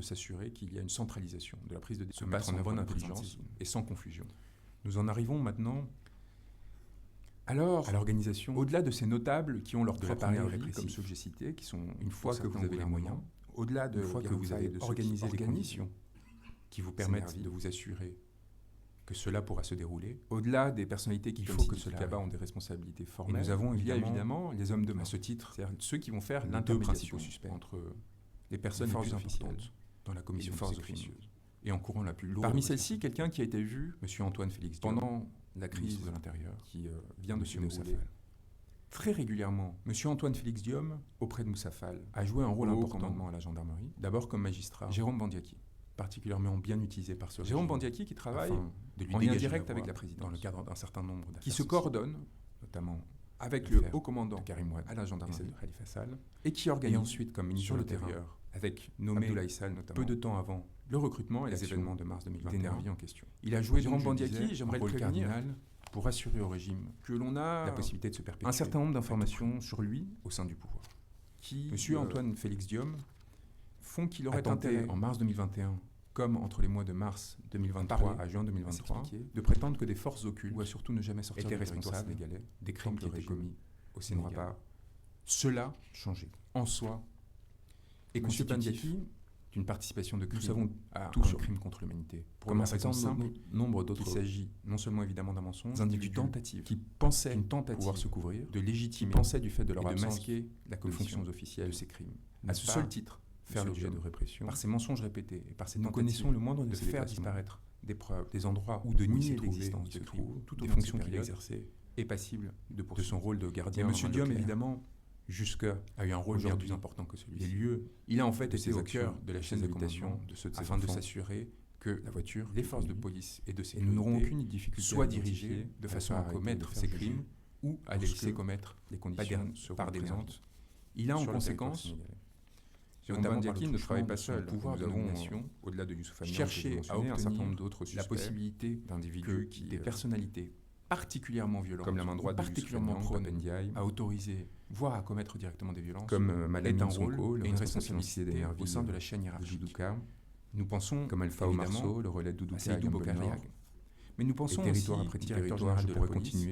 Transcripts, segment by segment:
de s'assurer qu'il y a une centralisation de la prise de décision, se passe en bonne intelligence et sans confusion. Nous en arrivons maintenant alors à l'organisation. Au-delà de ces notables qui ont leur propre appareil comme ceux que j'ai cités, qui sont, une fois que vous avez les moyens, au-delà de fois que vous avez organisé les conditions qui vous permettent de vous assurer que cela pourra se dérouler, au-delà des personnalités qui, faut que ce cabas ont des responsabilités formelles, nous avons évidemment les hommes de main. À ce titre, c'est-à-dire ceux qui vont faire les deux principaux suspects entre les personnes les plus importantes dans la commission de forces officieuses et encourant la plus lourde. Parmi celles-ci, quelqu'un qui a été vu, M. Antoine Félix Diome, pendant la crise de l'Intérieur, qui vient de se dérouler très régulièrement. M. Antoine Félix Diome, auprès de Moussa Fall, a joué un rôle important à la gendarmerie, d'abord comme magistrat. Jérôme Bandiaki, particulièrement bien utilisé par ce Jérôme Bandiaki qui travaille en lien direct avec la présidence, dans le cadre d'un certain nombre d'affaires, qui se coordonne, notamment avec le haut commandant Karim Ouad à la gendarmerie de Khalifa Sall, et qui organise ensuite comme ministre de l'Intérieur, avec nommé Abdoulaye Sall notamment, peu de temps avant le recrutement et les événements de mars 2021 en question. Il a joué Jérôme Bandiaki, j'aimerais le prévenir, pour assurer au régime que l'on a la possibilité de se perpétuer un certain nombre d'informations sur lui au sein du pouvoir, qui, M. Antoine Félix Diome, font qu'il aurait tenté en mars 2021, comme entre les mois de mars 2023 à juin 2023, de prétendre que des forces occultes, ou à surtout ne jamais sortir étaient responsables des crimes qui étaient commis au Sénégal. Cela changé en soi et constitutif d'une participation de crime, nous savons tous un crime contre l'humanité. Pour un certain nombre d'autres, il s'agit non seulement évidemment d'un mensonge, d'une tentative qui pensait pouvoir se couvrir, de légitimer, pensait du fait de leur absence, de masquer la commission officielle de ces crimes. À ce seul titre, faire l'objet de répression, par ces mensonges répétés et par ces tentatives, nous connaissons le moindre de faire disparaître des preuves, des endroits où de nier l'existence de crimes, toutes les fonctions qu'il exerçait, est passible de son rôle de gardien. Et M. Diome, évidemment, a eu un rôle bien plus important que celui-ci. Les lieux, il a en fait été au cœur de la chaîne d'habitation afin de s'assurer que la voiture, les forces de police et de sécurité, nous n'auront aucune difficulté, soient dirigées de façon à commettre ces crimes ou à les laisser commettre les conditions par des présentes. Il a en conséquence, notamment Bandiaki ne travaille pas seul. Pouvoir de nomination, au-delà de Youssouf Hamian, chercher à obtenir un certain nombre d'autres suspects, la possibilité d'individus des personnalités particulièrement violentes, comme la main droite particulièrement prône à autoriser, voire à commettre directement des violences, comme Malamine Sonko, et une responsabilité au sein de la chaîne hiérarchique. Nous pensons, comme Alpha Omarso, le relais de Doudouka et Boukariag. Mais nous pensons aussi directeur général de la police,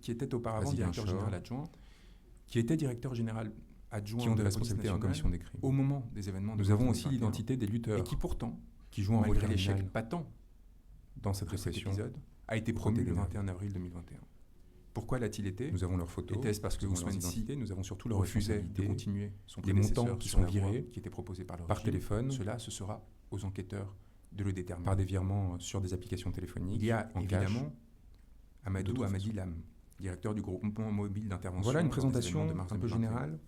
qui était auparavant directeur général adjoint, qui était directeur général adjoint, qui ont des responsabilités en commission des crimes. Au moment des événements, nous avons aussi l'identité des lutteurs, et qui pourtant, jouent un rôle l'échec patent dans cette répression, a été promu le 21 avril 2021. Pourquoi l'a-t-il été? Nous avons leurs photos. Était-ce parce que Ousmane Sy, nous avons surtout leur refusé de continuer les montants qui sont virés, qui étaient proposés par le régime, téléphone? Cela, ce sera aux enquêteurs de le déterminer. Par des virements sur des applications téléphoniques. Il y a évidemment Amadou Amadi Lam, directeur du groupement mobile d'intervention. Voilà une présentation un peu générale,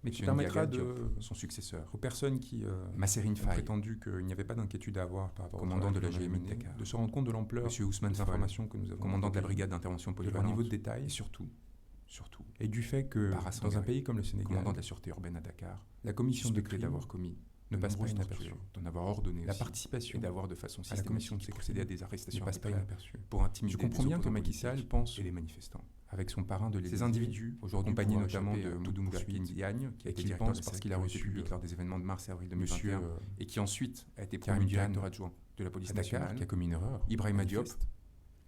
mais qui permettra de son successeur, aux personnes qui ont prétendu qu'il n'y avait pas d'inquiétude à avoir par rapport au commandant de la GMI, de se rendre compte de l'ampleur des informations que nous avons, commandant de la brigade d'intervention polyvalente, de leur niveau de détail, et surtout, et du fait que, dans un pays comme le Sénégal, commandant de la sûreté urbaine à Dakar, la commission de crime d'avoir commis ne passe pas inaperçu, d'en avoir ordonné la participation et d'avoir de façon systématique procédé à des arrestations passe pas inaperçu pour intimider. Je comprends bien que Macky Sall pense et les manifestants avec son parrain de l'Élysée. Ces individus, aujourd'hui accompagnés notamment de Moudou Mouafi Diagne, qui a été directeur parce qu'il a reçu public lors des événements de mars et avril 2021, et qui ensuite a été promu directeur adjoint de la police nationale, qui a commis une erreur. Ibrahima Diop,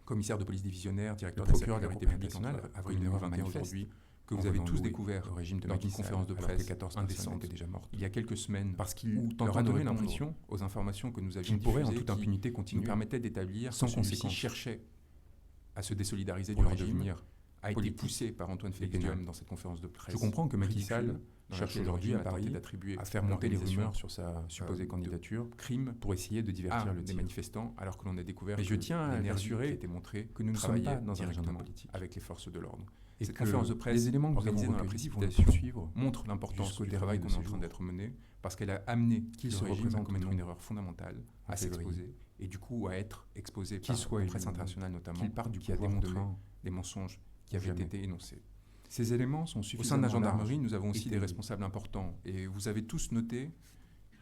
commissaire de police divisionnaire, directeur de la sécurité publique en avril 2021 aujourd'hui, que vous avez tous découvert au régime de lors d'une conférence de presse 14 indécente déjà morte il y a quelques semaines, parce qu'il leur a donné l'impression aux informations que nous avions diffusées, en toute impunité continue, nous permettait d'établir sans conséquence, cherchait à se désolidariser du régime, a été poussé par Antoine Félix Diome dans cette conférence de presse. Je comprends que Macky Sall cherche aujourd'hui à Paris à faire monter les rumeurs sur sa supposée candidature, crime pour essayer de divertir les manifestants, alors que l'on a découvert. Mais je tiens à assurer que nous ne sommes pas dans un agenda politique avec les forces de l'ordre. Et cette conférence de presse, les éléments organisés dans la précipitation montrent l'importance du travail qu'on est en train d'être mené, parce qu'elle a amené qu'il se représente comme une erreur fondamentale à s'exposer, et du coup à être exposé par la presse internationale notamment, qui a démontré les mensonges qui avaient été énoncés. Ces éléments sont suffisants. Au sein de la gendarmerie, nous avons aussi des responsables importants, et vous avez tous noté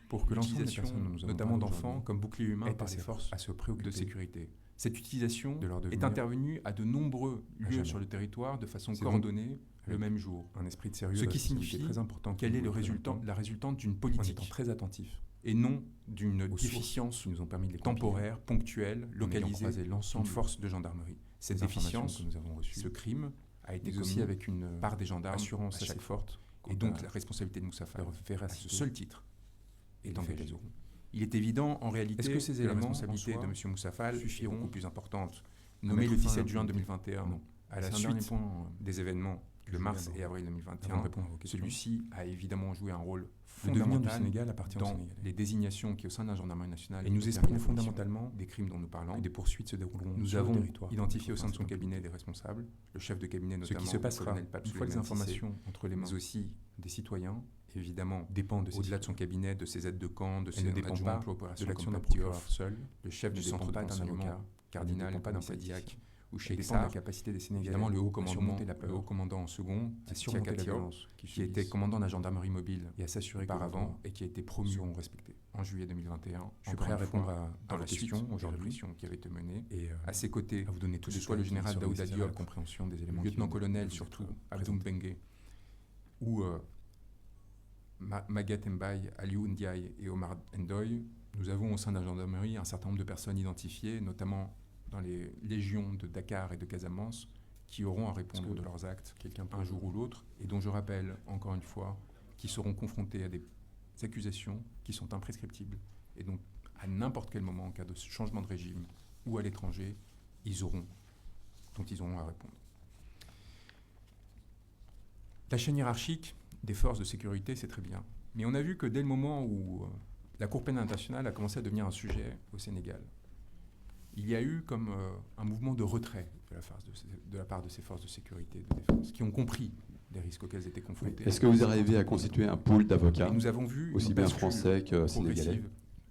pour que l'utilisation, notamment d'enfants, comme bouclier humain par les forces de sécurité. Cette utilisation est intervenue à de nombreux lieux sur le territoire de façon coordonnée le même jour. Un esprit de sérieux, ce qui signifie très important, quelle est la résultante d'une politique très attentif et non d'une déficience qui nous ont permis de les temporaire, ponctuelle, localisée, l'ensemble d'une force de gendarmerie. Cette déficience, que nous avons reçues, ce crime, a été mais commis aussi avec une par des gendarmes assurance à chaque assez fois. forte. Et donc la responsabilité de Moussa Fall, à ce seul titre, est engagée. Il est évident, en réalité, Est-ce que ces la éléments responsabilité de M. Moussa Fall suffiront est beaucoup plus importante. Nommé le 17 juin 2021, à la suite des événements de mars et avril 2021, celui-ci a évidemment joué un rôle fondamental dans les désignations qui, au sein de la gendarmerie nationale, et nous espérons fondamentalement des crimes dont nous parlons. Et des poursuites se dérouleront. Nous avons identifié au sein de son cabinet des responsables, le chef de cabinet notamment, ce qui se passera une fois les informations entre les mains, mais aussi des citoyens, évidemment, dépend au-delà de son cabinet, de ses aides de camp, de ses adjoints de l'action d'un procureur seul, le chef du centre de renseignement cardinal, pas d'un Padiac, ou chez dépend de la capacité des Sénégalais, évidemment le haut commandant en second, qui était commandant de la gendarmerie mobile et à s'assurer auparavant et qui a été promu en juillet 2021. Je suis prêt à répondre à la question aujourd'hui qui avait été menée. Et à ses côtés, à vous donner tout que ce soit le général Daouda Diop, compréhension des éléments, lieutenant-colonel surtout, Abdoum Bengue, ou Maguette Mbaye, Aliou Ndiaye et Omar Ndoye, nous avons au sein de la gendarmerie un certain nombre de personnes identifiées, notamment dans les légions de Dakar et de Casamance, qui auront à répondre de leurs actes un jour ou l'autre, et dont je rappelle, encore une fois, qui seront confrontés à des accusations qui sont imprescriptibles, et donc à n'importe quel moment, en cas de changement de régime ou à l'étranger, dont ils auront à répondre. La chaîne hiérarchique des forces de sécurité, c'est très bien. Mais on a vu que dès le moment où la Cour pénale internationale a commencé à devenir un sujet au Sénégal, il y a eu comme un mouvement de retrait de la part de ces forces de sécurité et de défense, qui ont compris les risques auxquels elles étaient confrontées. Est-ce que vous arrivez à constituer un pool d'avocats, nous avons vu aussi bien français que sénégalais,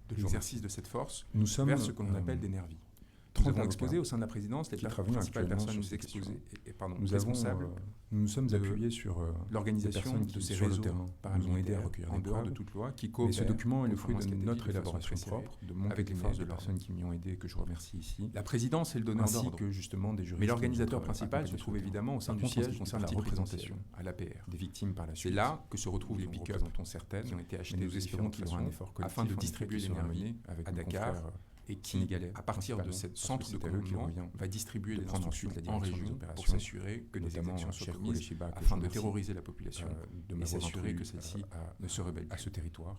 de l'exercice de cette force vers ce que l'on appelle des nervis. Nous avons exposé au sein de la présidence les principales personnes nous exposées. Nous nous sommes appuyés sur l'organisation de ces réseaux nous ont aidé à recueillir en dehors de toute loi, qui et ce document est le fruit de notre élaboration propre, avec les forces de personnes qui m'y ont aidé, que je remercie ici. La présidence est le donneur d'ordre, que justement des juristes. Mais l'organisateur principal se trouve évidemment au sein du siège qui concerne la représentation à l'APR des victimes par la suite. C'est là que se retrouvent les pick-up certaines qui ont été achetées. Nous espérons qu'il y aura un effort collectif afin de distribuer l'énergie à Dakar, et qui, à partir de ce centre de commandement, va distribuer les instructions en région pour s'assurer que les exactions soient commises afin de terroriser la population et s'assurer que celle-ci ne se rebelle à ce territoire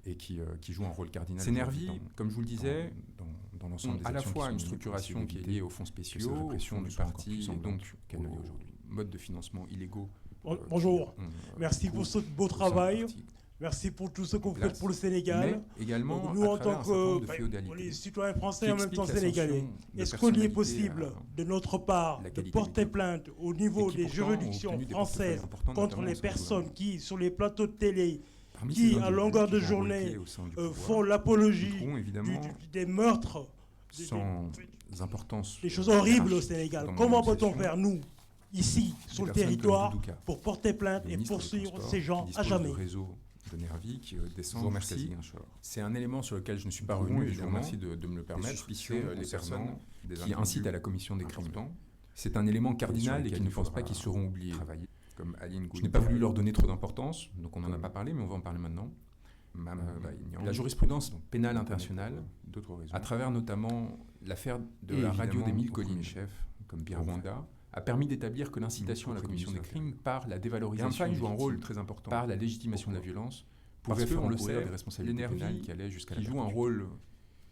et qui joue un rôle cardinal. Ces nervis, comme je vous le disais, dans l'ensemble à la fois une structuration qui est liée aux fonds spéciaux, aux fonds du parti, et donc aux modes de financement illégaux. Bonjour, merci pour ce beau travail. Merci pour tout ce que vous faites pour le Sénégal. Mais également, donc, nous, en tant que les citoyens français et en même temps sénégalais, est-ce qu'il est possible de notre part de porter plainte au niveau des juridictions françaises contre les personnes qui, sur les plateaux de télé, qui, à longueur de journée, font l'apologie des meurtres, des choses horribles au Sénégal? Comment peut-on faire, nous, ici, sur le territoire, pour porter plainte et poursuivre ces gens à jamais? De Nervi qui descend merci. C'est un élément sur lequel je ne suis pas revenu et je vous remercie de me le permettre. Les personnes qui incitent à la commission des crimes. C'est un élément cardinal et qui ne pense pas qu'ils seront oubliés. Comme je n'ai pas voulu leur donner trop d'importance, donc on n'en a pas parlé, mais on va en parler maintenant. La jurisprudence pénale internationale, à travers notamment l'affaire de la radio des 1000 collines, comme Rwanda, a permis d'établir que l'incitation à la commission des crimes par la dévalorisation joue un rôle très important, par la légitimation de la violence, pouvait faire encourir des responsabilités pénales qui allaient jusqu'à la qui joue un rôle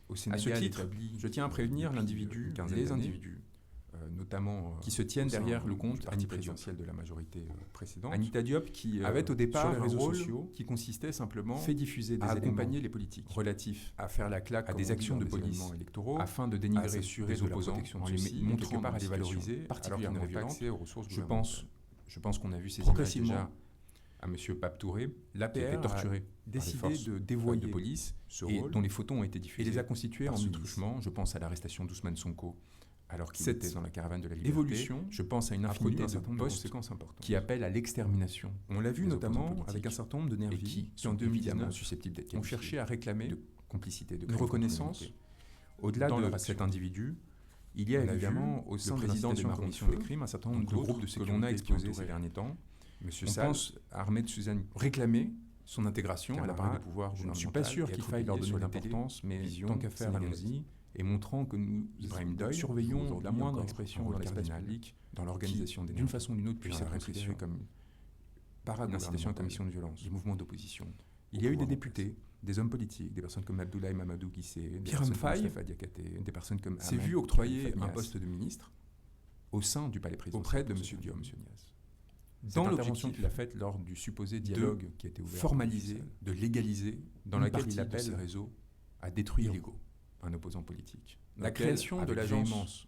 au Sénégal établi. Je tiens à prévenir l'individu, les individus, notamment qui se tiennent derrière le compte parti présidentiel de la majorité précédente. Anita Diop qui avait au départ un rôle qui consistait simplement à accompagner les politiques relatifs à faire la claque à des actions de police électoraux afin de dénigrer les opposants en les montrant à les valoriser, particulièrement violentes. Je pense qu'on a vu ces images déjà à M. Pape Touré, l'APR torturé, décidé de dévoyer de police et dont les photos ont été diffusées et les a constitués en truchement. Je pense à l'arrestation d'Ousmane Sonko alors qu'il était dans la caravane de la liberté. Évolution, je pense à une infinité de postes qui appellent à l'extermination. On l'a vu notamment avec un certain nombre de nervis qui en 2019 susceptibles d'être ont cherché à réclamer de complicité, de reconnaissance. Au-delà de cet individu, il y a évidemment au sein de l'incitation à la commission des crimes un certain nombre de groupes de sécurité que l'on a exposés ces derniers temps. Monsieur Sals, Ahmed Suzanne, réclamé son intégration à l'appareil du pouvoir. Je ne suis pas sûr qu'il faille leur donner de l'importance, mais tant qu'à faire, allons-y, et montrant que nous surveillons la moindre expression dans l'espace public, dans l'organisation d'une façon ou d'une autre, puisse être considérée comme incitation à la commission de violence, des mouvements d'opposition. Il y a eu des députés, des hommes politiques, des personnes comme Abdoulaye Mamadou Guissé, des personnes comme Moustapha Diakhaté, des personnes comme s'est vu octroyer un poste de ministre au sein du palais présidentiel auprès de M. Diom. Dans l'intervention qu'il a faite lors du supposé dialogue qui a été ouvert, formaliser, de légaliser, dans laquelle il appelle le réseau à détruire un opposant politique. La création de l'agence,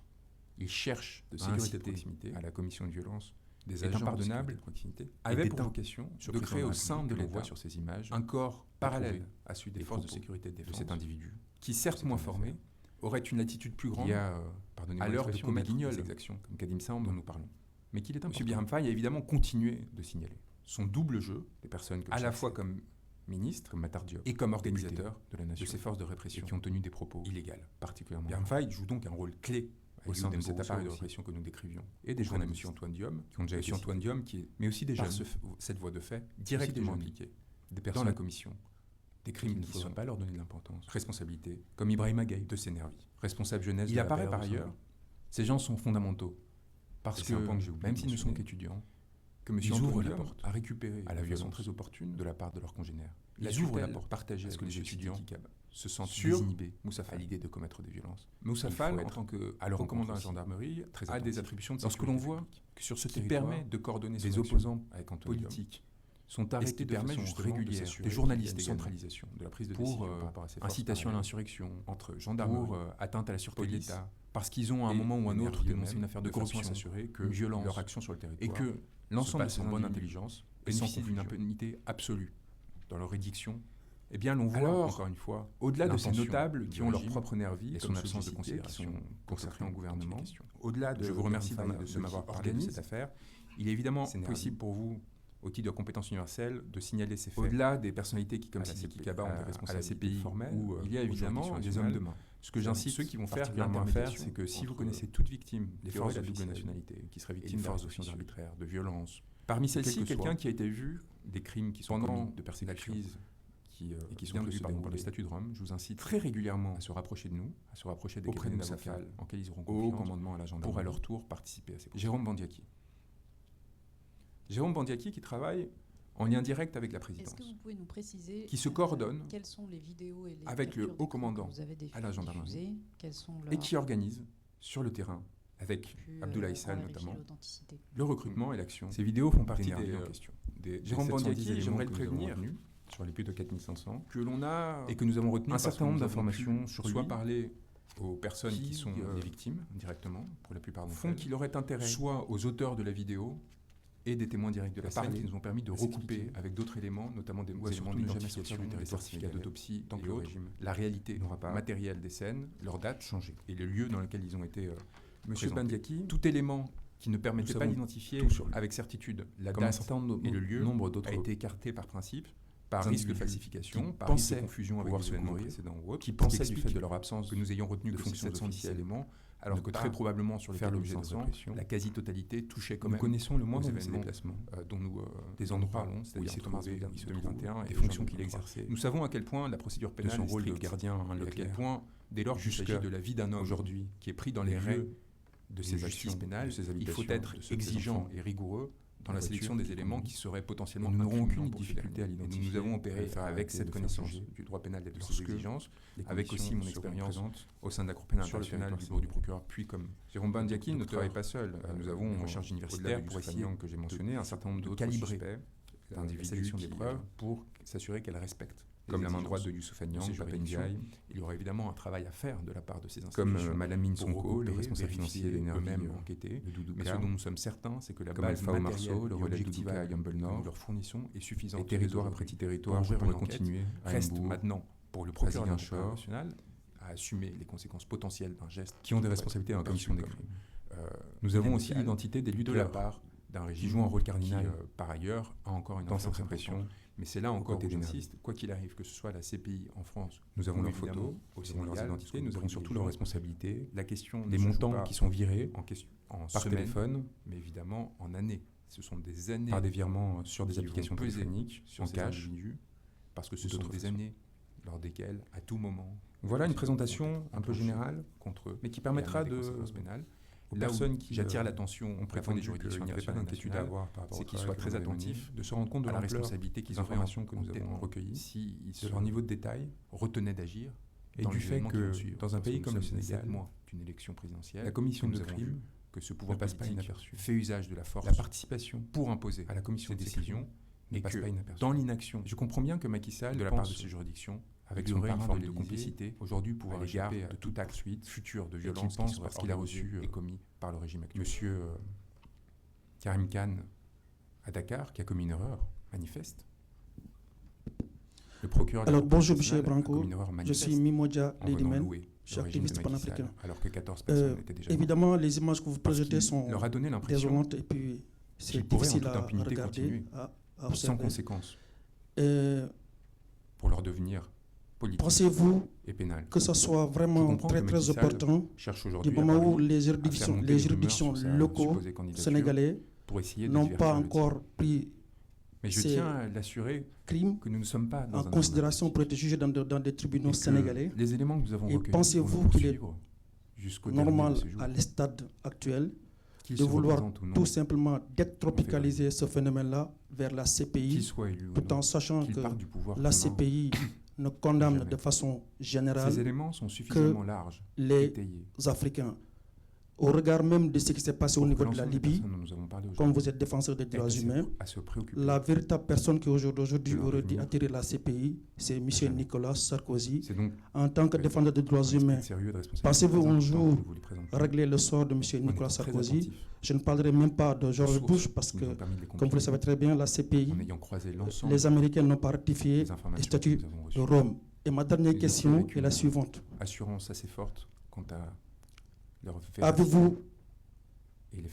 il cherche de sécurité de proximité à la commission de violence des agents impardonnables de proximité, avait pour vocation de créer au sein de l'État sur ces images un corps parallèle à celui des forces de sécurité de cet individu, qui certes moins formé, aurait une attitude plus grande à l'heure de commettre des exactions comme Kadim Samb dont nous parlons. Mais qu'il est important. M. Birame Faye a évidemment continué de signaler son double jeu, des personnes à la fois comme ministre, comme Matar Diop, et comme organisateur de la nation, de ces forces de répression qui ont tenu des propos illégaux, particulièrement. Birame Faye joue donc un rôle clé au sein de cet appareil de répression que nous décrivions. Et des journalistes, M. Antoine Diome, qui ont déjà été Antoine Diome, mais aussi des jeunes, cette voie de fait, directement impliqués, des personnes dans la commission, des crimes qui ne faudrait pas leur donner de l'importance, responsabilité, comme Ibrahim Agaï de Sénervi, responsable jeunesse. Il apparaît par ailleurs, ces gens sont fondamentaux, parce que, même s'ils ne sont qu'étudiants, que M. ouvrent la porte à récupérer à la violence très opportune de la part de leurs congénères. Ils ouvrent la porte partagée à ce que les étudiants se sentent désinhibés à l'idée de commettre des violences. Moussa Fall, en tant que commandant de la gendarmerie, a des attributions de sécurité. Lorsque l'on voit que sur ce territoire, permet de coordonner les opposants avec politiques, sont arrêtés de façon régulière des journalistes, centralisation de la prise de décision pour incitation à l'insurrection, entre gendarmerie, pour atteinte à la sûreté de l'État, parce qu'ils ont à un moment ou un autre dénoncé une affaire de corruption, s'assurer que leur action sur le territoire et que l'ensemble de ces bonne intelligence bénéficie d'une impunité absolue dans leur édiction. Eh bien, l'on voit, encore une fois, au-delà de ces notables qui ont leur propre nervis et son absence de considération pour certains gouvernements, au-delà de... Je vous remercie de m'avoir parlé de cette affaire. Il est évidemment possible pour vous, au titre de compétence universelle, de signaler ces faits. Au-delà des personnalités qui, comme Sidiki Kaba, ont des responsabilités formelles, où il y a évidemment des hommes de main. Ce que j'incite ceux qui vont faire c'est que si vous connaissez toute victime des forces de double nationalité, qui serait victime d'arrestations arbitraires, de violences, parmi celles-ci, quelqu'un qui a été vu des crimes qui sont commis de persécution, et qui sont prévus par le statut de Rome, je vous incite très régulièrement à se rapprocher de nous, à se rapprocher des cabinets d'avocats en quels ils auront confiance, au commandement à la gendarmerie, pour à leur tour participer à ces procès. Jérôme Bandiaki qui travaille en lien direct avec la présidence. Est-ce que vous pouvez nous préciser qui se coordonne quelles sont les vidéos et les avec le haut commandant à la gendarmerie et qui organise sur le terrain avec Abdoulaye Sall notamment le recrutement et l'action. Ces vidéos font partie des Jérôme Bandiaki, j'aimerais le prévenir sur les plus de 4500 que l'on a et que nous avons retenu un certain nombre d'informations sur lui, soit parler aux personnes qui sont les victimes directement pour la plupart d'entre elles, qu'il aurait intérêt soit aux auteurs de la vidéo et des témoins directs de la scène qui nous ont permis de recouper avec d'autres éléments, notamment des éléments d'identification, des certificats d'autopsie et autres, la réalité matérielle des scènes, leur date changée et le lieu dans lequel ils ont été Monsieur Bandiaki, tout élément qui ne permettait pas d'identifier avec certitude la date et le lieu a été écarté par principe, par risque de falsification, par risque de confusion avec des événements précédents ou autres, qui pensaient du fait de leur absence que nous ayons retenu que 710 éléments, alors que très probablement sur les faire l'objet de répression, la quasi-totalité touchait quand même. Nous connaissons le moindre de ces déplacements dont nous parlons, c'est-à-dire Thomas 2021 et les fonctions qu'il exerçait. Nous savons à quel point la procédure pénale son rôle de gardien, à quel point, dès lors qu'il s'agit de la vie d'un homme aujourd'hui qui est pris dans les raies de ses actions pénales, il faut être exigeant et rigoureux dans la sélection des éléments qui seraient potentiellement nous n'aurons aucune difficulté à l'identifier. Nous avons opéré avec cette connaissance du droit pénal et de ses exigences, avec aussi mon expérience au sein de la Cour pénale internationale du bureau du procureur, puis comme Jérôme Bandiaki ne travaille pas seul. Nous avons en recherche universitaire pour essayer que j'ai mentionné un certain nombre d'autres suspects d'individus des preuves pour s'assurer qu'elles respectent. Comme la main droite de Youssouf Agnan, Papa Ndiaye, il y aura évidemment un travail à faire de la part de ces institutions. Comme Malamine Sonko, les responsables financiers eux-mêmes enquêtés. Mais ce dont nous sommes certains, c'est que la base matérielle, le relais Doudouka et Humble Nord, nous leur fournissons est suffisante. Et territoire après territoire, je pourrais continuer. Reste maintenant pour le procureur national à assumer les conséquences potentielles d'un geste qui ont des responsabilités dans la commission des crimes. Nous avons aussi l'identité des lutteurs de la part d'un régime qui joue un rôle cardinal, par ailleurs, a encore une influence répression. Mais c'est là encore où j'insiste, quoi qu'il arrive, que ce soit la CPI en France, nous avons leurs photos, nous avons leurs identités, nous avons surtout leurs responsabilités, la question des montants qui sont virés par téléphone, mais évidemment en années. Ce sont des années par des virements sur des applications téléphoniques, en cash, parce que ce sont des années lors desquelles, à tout moment... Voilà une présentation un peu générale, contre eux, mais qui permettra de... Aux personnes qui j'attire l'attention, on prétend des juridictions, il n'y avait pas d'inquiétude à avoir par rapport c'est qu'ils soient très attentifs, de se rendre compte de la l'ampleur responsabilité qu'ils des informations que nous avons recueillies, si de leur niveau de détail, retenaient d'agir, et du fait que dans un pays comme le Sénégal, d'une élection présidentielle, la commission de crime que ce pouvoir ne passe pas politique inaperçu, fait usage de la force, la participation pour imposer à la commission ses de décisions, ne et passe que pas inaperçu. dans l'inaction, Je comprends bien que Macky Sall de la part de ces juridictions, avec il y son aurait une parrain forme de de complicité aujourd'hui pouvoir à l'égard échapper de toute acte futur de violence qu'il pense parce qu'il a reçu et commis par le régime actuel. Monsieur Karim Khan à Dakar, qui a commis une erreur manifeste. Le procureur. Alors bonjour M. Branco, je suis Mimoja Ledimen, je suis activiste panafricain. Alors que 14 personnes étaient déjà évidemment, les images que vous projetez sont leur a donné l'impression désolantes et puis c'est difficile à regarder, à observer. sans conséquence pour leur devenir politique Pensez-vous et pénal. que ce soit vraiment très très opportun du moment où les juridictions locaux sénégalais n'ont pas encore pris mais je tiens à l'assurer crimes que nous ne sommes pas dans en considération pour être jugés dans des tribunaux sénégalais. Les éléments que nous avons recueillis, pensez-vous qu'il est normal à l'stade actuel de vouloir tout simplement détropicaliser ce phénomène-là vers la CPI, tout en sachant que la CPI ne condamne de façon générale ces éléments sont suffisamment larges, les Africains. Au regard même de ce qui s'est passé au niveau de la Libye, comme vous êtes défenseur des droits humains, la véritable personne qui aujourd'hui aurait dû attirer la CPI, c'est M. Nicolas Sarkozy. En tant que défenseur des droits humains, pensez-vous un jour régler le sort de M. Nicolas Sarkozy? Je ne parlerai même pas de George Bush parce que, comme vous le savez très bien, la CPI, les Américains n'ont pas ratifié le statut de Rome. Et ma dernière question est la suivante. Assurance assez forte quant à... Avez-vous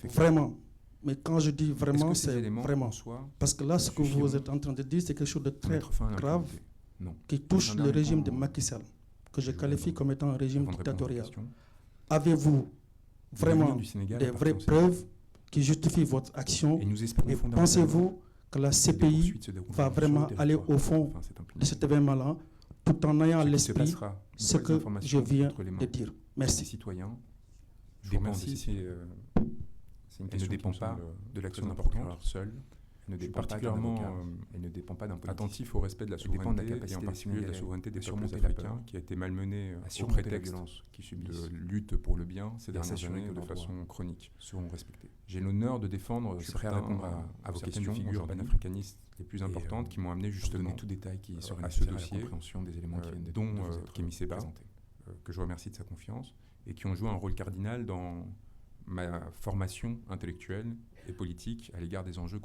vraiment, mais quand je dis vraiment, c'est vraiment, parce que là, ce que vous êtes en train de dire, c'est quelque chose de très grave qui touche le régime de Macky Sall, que je qualifie comme étant un régime dictatorial. Avez-vous vraiment des vraies preuves qui justifient votre action et pensez-vous que la CPI va vraiment aller au fond de cet événement-là tout en ayant à l'esprit ce que je viens de dire? Merci. Je vous remercie. C'est une question qui ne dépend pas de l'action d'un procureur seul. Elle ne dépend pas d'un politique. Attentif au respect de la souveraineté, et en particulier de la souveraineté des peuples africains, qui a été malmenée au prétexte de lutte pour le bien ces dernières années de façon chronique. Seront respectés. J'ai l'honneur de défendre, je suis prêt à répondre à vos questions, figures panafricanistes les plus importantes qui m'ont amené justement tout détail qui serait à ce dossier, des éléments dont Kémy Séba, que je remercie de sa confiance, et qui ont joué un rôle cardinal dans ma formation intellectuelle et politique à l'égard des enjeux